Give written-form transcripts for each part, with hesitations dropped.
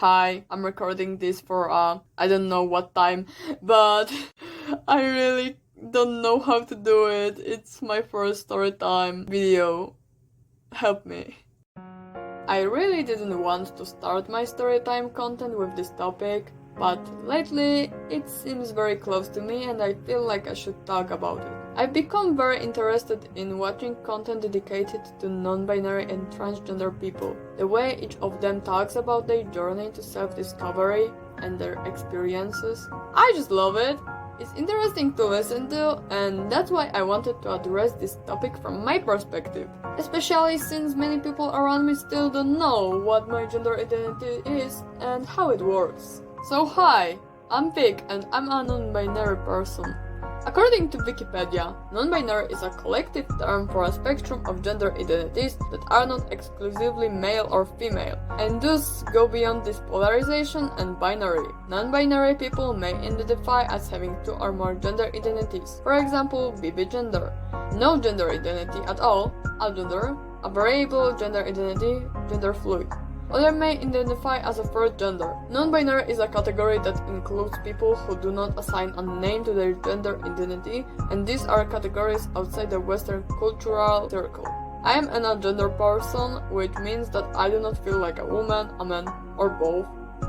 Hi, I'm recording this for I don't know what time, but I really don't know how to do it. It's my first story time video. Help me. I really didn't want to start my storytime content with this topic, but lately it seems very close to me and I feel like I should talk about it. I've become very interested in watching content dedicated to non-binary and transgender people. The way each of them talks about their journey to self-discovery and their experiences. I just love it. It's interesting to listen to, and that's why I wanted to address this topic from my perspective. Especially since many people around me still don't know what my gender identity is and how it works. So hi, I'm Vik and I'm a non-binary person. According to Wikipedia, non-binary is a collective term for a spectrum of gender identities that are not exclusively male or female, and thus go beyond this polarization and binary. Non-binary people may identify as having two or more gender identities, for example, BB gender, no gender identity at all, agender, a variable gender identity, gender fluid. Others may identify as a third gender. Non-binary is a category that includes people who do not assign a name to their gender identity, and these are categories outside the Western cultural circle. I am an agender person, which means that I do not feel like a woman, a man, or both.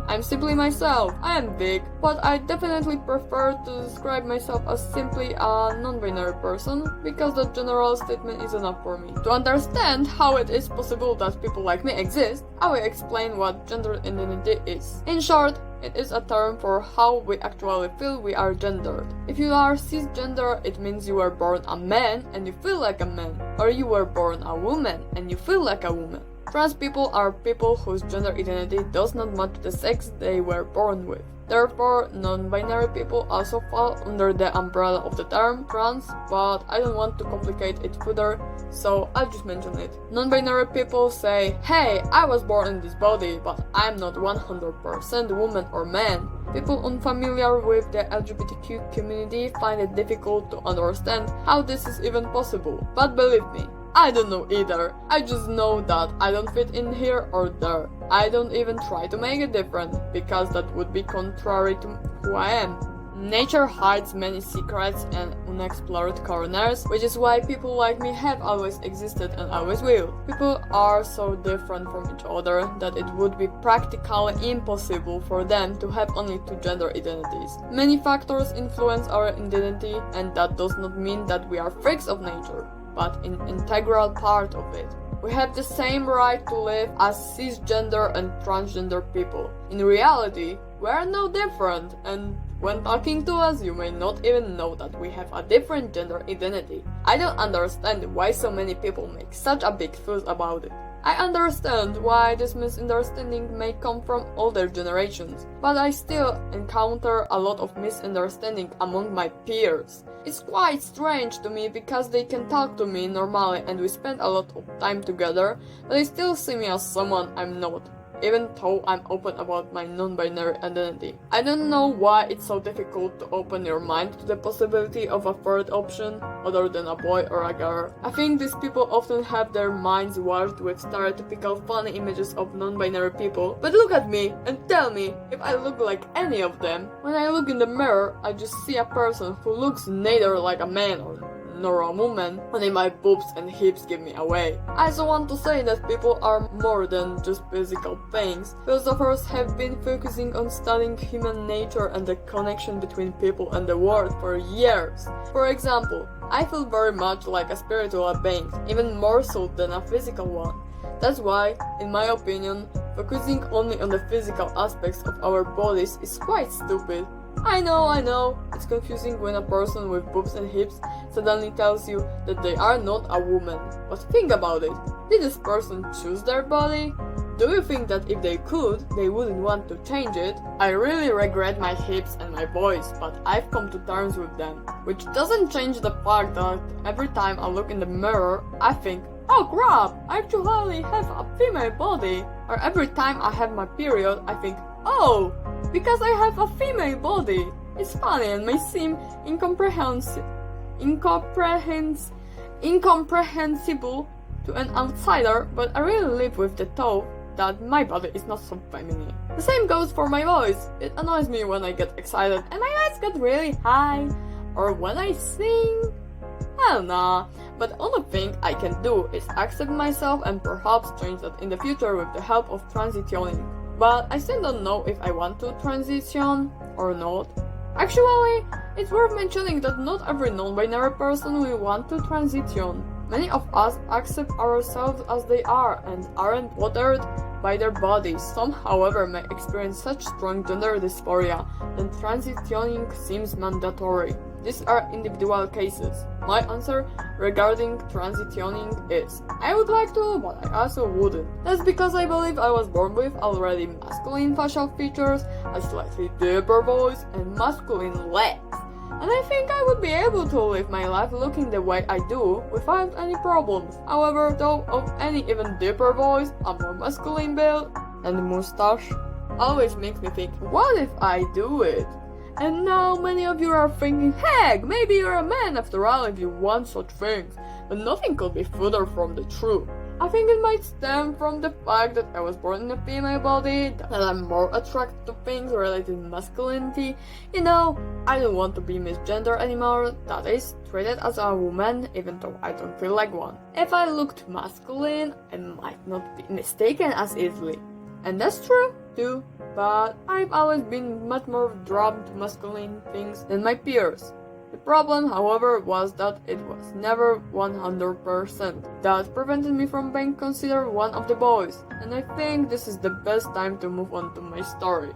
I'm simply myself. I am Vik, but I definitely prefer to describe myself as simply a non-binary person because the general statement is enough for me. To understand how it is possible that people like me exist, I will explain what gender identity is. In short, it is a term for how we actually feel we are gendered. If you are cisgender, it means you were born a man and you feel like a man, or you were born a woman and you feel like a woman. Trans people are people whose gender identity does not match the sex they were born with. Therefore, non-binary people also fall under the umbrella of the term trans, but I don't want to complicate it further, so I'll just mention it. Non-binary people say, hey, I was born in this body, but I'm not 100% woman or man. People unfamiliar with the LGBTQ community find it difficult to understand how this is even possible, but believe me, I don't know either. I just know that I don't fit in here or there. I don't even try to make it different, because that would be contrary to who I am. Nature hides many secrets and unexplored corners, which is why people like me have always existed and always will. People are so different from each other that it would be practically impossible for them to have only two gender identities. Many factors influence our identity, and that does not mean that we are freaks of nature, but an integral part of it. We have the same right to live as cisgender and transgender people. In reality, we are no different, and when talking to us, you may not even know that we have a different gender identity. I don't understand why so many people make such a big fuss about it. I understand why this misunderstanding may come from older generations, but I still encounter a lot of misunderstanding among my peers. It's quite strange to me because they can talk to me normally and we spend a lot of time together, but they still see me as someone I'm not, even though I'm open about my non-binary identity. I don't know why it's so difficult to open your mind to the possibility of a third option other than a boy or a girl. I think these people often have their minds warped with stereotypical funny images of non-binary people, but look at me and tell me if I look like any of them. When I look in the mirror, I just see a person who looks neither like a man nor a woman, only my boobs and hips give me away. I also want to say that people are more than just physical things. Philosophers have been focusing on studying human nature and the connection between people and the world for years. For example, I feel very much like a spiritual being, even more so than a physical one. That's why, in my opinion, focusing only on the physical aspects of our bodies is quite stupid. I know, it's confusing when a person with boobs and hips suddenly tells you that they are not a woman. But think about it, did this person choose their body? Do you think that if they could, they wouldn't want to change it? I really regret my hips and my voice, but I've come to terms with them. Which doesn't change the fact that every time I look in the mirror, I think, oh crap, I actually have a female body. Or every time I have my period, I think, oh, because I have a female body. It's funny and may seem incomprehensible to an outsider, but I really live with the thought that my body is not so feminine. The same goes for my voice. It annoys me when I get excited and my eyes get really high, or when I sing. Hell nah. But the only thing I can do is accept myself and perhaps change that in the future with the help of transitioning. But I still don't know if I want to transition or not. Actually, it's worth mentioning that not every non-binary person will want to transition. Many of us accept ourselves as they are and aren't bothered by their bodies. Some, however, may experience such strong gender dysphoria that transitioning seems mandatory. These are individual cases. My answer regarding transitioning is, I would like to, but I also wouldn't. That's because I believe I was born with already masculine facial features, a slightly deeper voice, and masculine legs. And I think I would be able to live my life looking the way I do without any problems. However, though of any even deeper voice, a more masculine build, and mustache, always makes me think, what if I do it? And now many of you are thinking, heck, maybe you're a man after all if you want such things. But nothing could be further from the truth. I think it might stem from the fact that I was born in a female body, that I'm more attracted to things related to masculinity. You know, I don't want to be misgender anymore, that is, treated as a woman even though I don't feel like one. If I looked masculine, I might not be mistaken as easily. And that's true too, but I've always been much more drawn to masculine things than my peers. The problem, however, was that it was never 100%. That prevented me from being considered one of the boys, and I think this is the best time to move on to my story.